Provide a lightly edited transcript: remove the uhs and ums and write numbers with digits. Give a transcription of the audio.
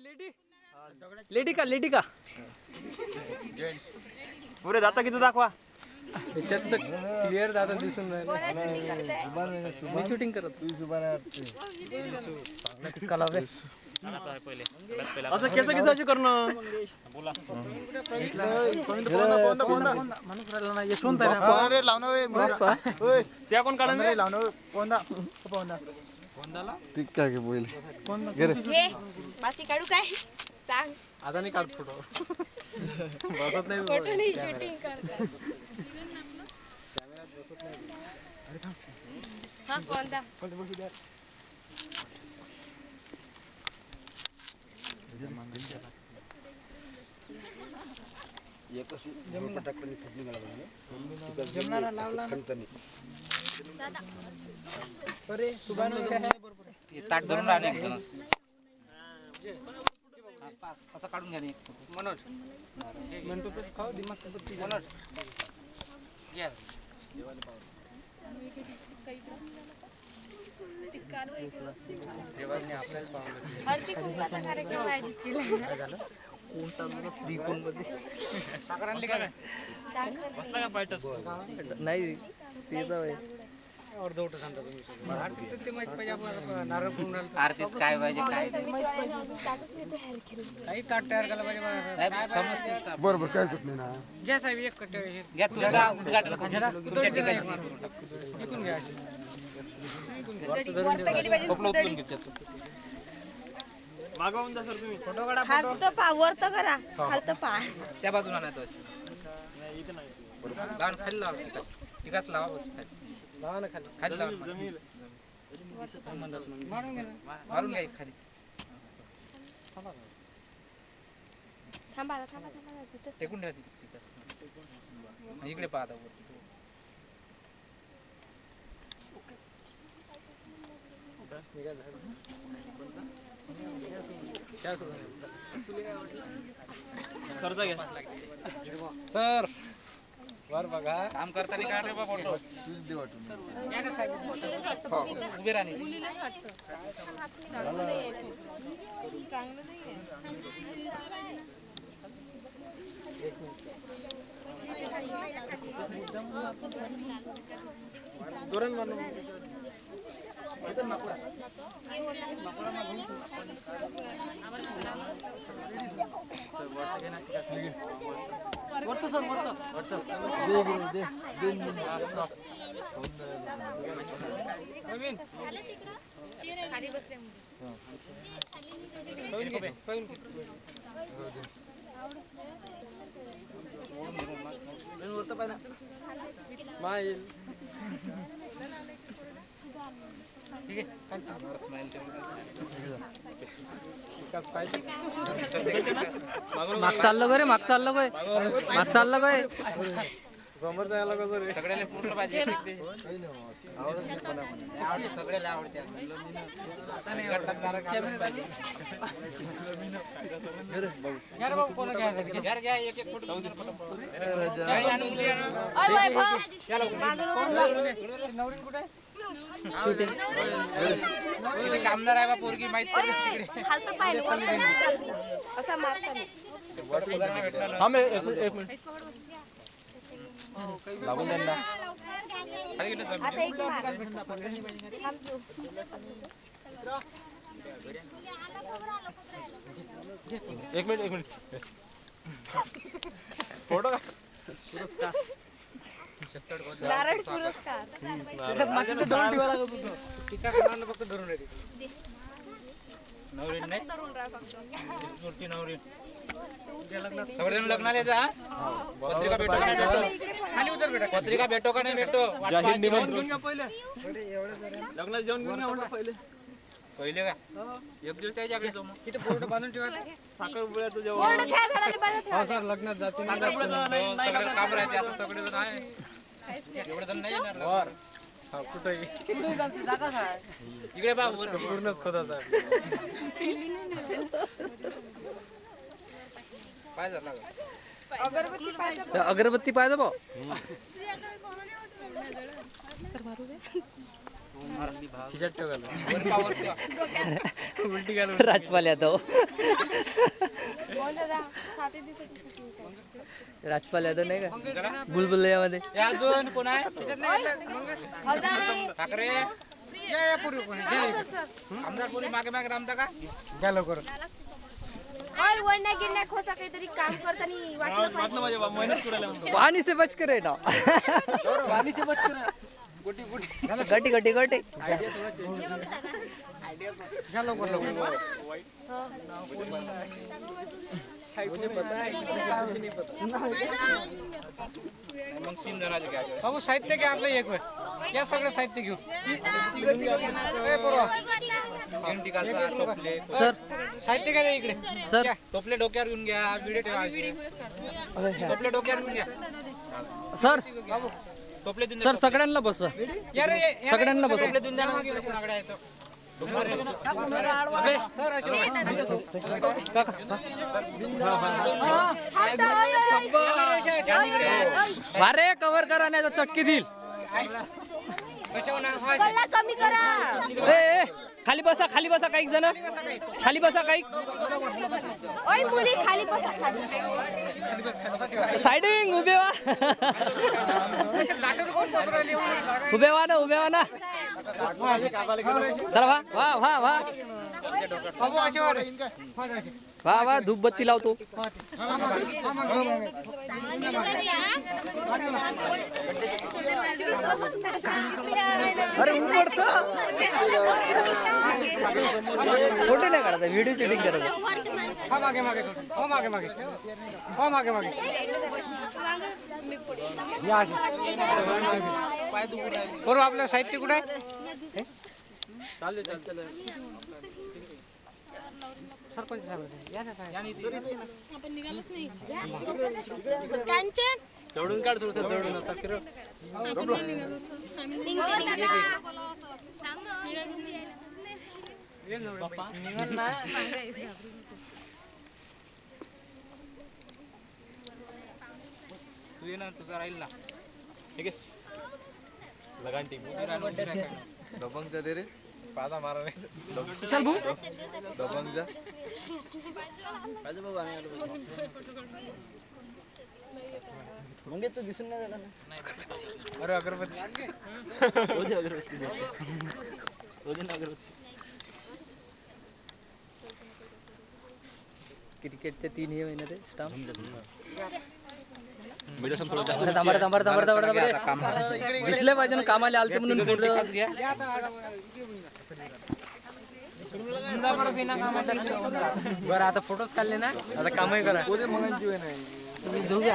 Lady का gents पुरे जाता किती दाखवा त्याच्यात तर क्लिअर दादा दिसून राहिलं शूटिंग करत असं केस किती अशी करणं बोला यशवंत त्या कोण काढून काय बोल काढू काय सांग आता नाही काढ फोटो बसत नाही फोटो नाही शूटिंग करतात हा कोणता जमनाला लावला दादा अरे सुभान ताट धरून राहिले असं काढून घ्या मनोज म्हणतो तसं खाऊ दिमाग सोबत मनोज घ्या देवाने आपल्याला पावलं हळदी कुंकवाचा कार्यक्रम आयोजित केला झालं कोणता स्त्री कोण मध्ये साखर आणली काय बसला का पायटच नाही ते जाऊ अर्धवट सांगता तुम्ही ते माहित पाहिजे आपल्याला नारळ पूर्ण आरतीत काय पाहिजे काय काही ताट तयार करायला पाहिजे बरोबर काय कुठली ना घ्या साहेब एक कट घ्या तुला विकून घ्या मागवून जा सर तुम्ही फोटो काढा खालतं पा वरतं करा खालतं पा त्या बाजूला नाही तो नाही इथं नाही लावून खाली लावा ठिकाच लावा बस लावा ना खाली खाली लावा जमीन मारून घ्या मारून घ्या खाली थांबा थांबा तिथं टेकून ठेवा ठिकाच इकडे पाहता वरती खर्च घ्या सर वर बघा काम करताना काढ रे बाबा फोटो या ना साहेब उभे राहणे धोरण म्हणून वरतं सर वरतं खाली बसले माईल ठीक आहे स्माइल माग चाललं बरे माग चाललं काय समोर जायला कसं रे सगळ्याला पूर्ण पाहिजे आवडते सगळ्याला आवडते आता नाही वाटत घ्या एक एक फोटो नवरी कुठे कामदार आहे बा पोरगी माहित पडली तिकडे खालतं पाहिलं असा मारता एक मिनिट लागून द्या आता एक मार एक मिनिट फोटो का पुरस्कार नारळ पुरस्कार टीका करणाऱ्याला फक्त धरून राहिली नवरी नाही मूर्ती नवरी सगळेजण लग्नाला जा पत्रिका भेटो का नाही खाली उतर बेटा पत्रिका भेटो का नाही भेटो जाहीर निमंत्रण पहिले लग्नात जेवण घेऊन या पहिले पहिले का एक दिवस त्याच्याकडे जाऊ मग तिथे बोर्ड बांधून ठेवायचं साखर बुळ्याचं जेवण सर लग्नात जाते सगळे काम राहते आता सगळे जण आहे एवढे जण नाही येणार कुठे इकडे बा पूर्ण खोदाचा काय झालं अगरबत्ती पाहिजे भाऊ खिशात ठेवायला उलटी घालून राजपाल यादव कोण दादा 7 दिवसाची सुट्टी आहे. राजपाल यादव नाही का बुलबुलैयामध्ये हे अजून कोण आहे ठाकरे या पूर्वी कोण आमदार कोणी मागे मागे रामता का घ्या लवकर ओय वडण्या गिरण्या खोसा काहीतरी काम करताना वाटलं वाटलं माझ्या मेहनत करायला म्हणतो पाणी से बच करे ना पाणी से बच कर गोटी गोटी गटी गटी गटी घ्या लवकर लवकर मुझे पता है मुझे नहीं पता मग 3 जणांचे घ्यायचे बाबू साहित्य घ्या आपलं एक वेळ या सगळं साहित्य घेऊ ए बरोबर टोपले सर साहित्य घ्या इकडे सर घ्या. टोपले डोक्यावर घेऊन घ्या व्हिडिओ ठेवायचे टोपले डोक्यावर घेऊन घ्या सर बाबू टोपले देऊन सर सगळ्यांना बसवा या रे सगळ्यांना बसवा. टोपले देऊन द्या ना कोणाकडे आहे तो. अरे कव्हर करा नाही तर चटकी देईल गल्ला कमी करा ए खाली बसा काही जण खाली बसा काही ओय मुली खाली बसा खाली साइडिंग उभे व्हा उभे व्हा ना चला वा धूपबत्ती लावतो अरे उघडतो फोटो नाही काढायचा व्हिडिओ शूटिंग करायचं मागे मागे मागे मागे मागे मागे बरोबर आपलं साहित्य कुठे आहे सरपंच साहेब चढून काढ थोडं चढून आता फिरव तू ये ना तुझा राहील ना ठीक आहे लगान टीम दबंग जा दे रे पादा मारा रे चल भाऊ दबंग जा राजू बाबू आम्ही आलो मग तो दिसून नाही झाला ना अरे अगरबत्ती रोज अगरबत्ती रोज अगरबत्ती क्रिकेटचे 3 हे महिने स्टाफ दिसले पाहिजे ना कामाला आलते म्हणून बरं आता फोटोच काढले ना आता कामही करा तुम्ही घेऊ घ्या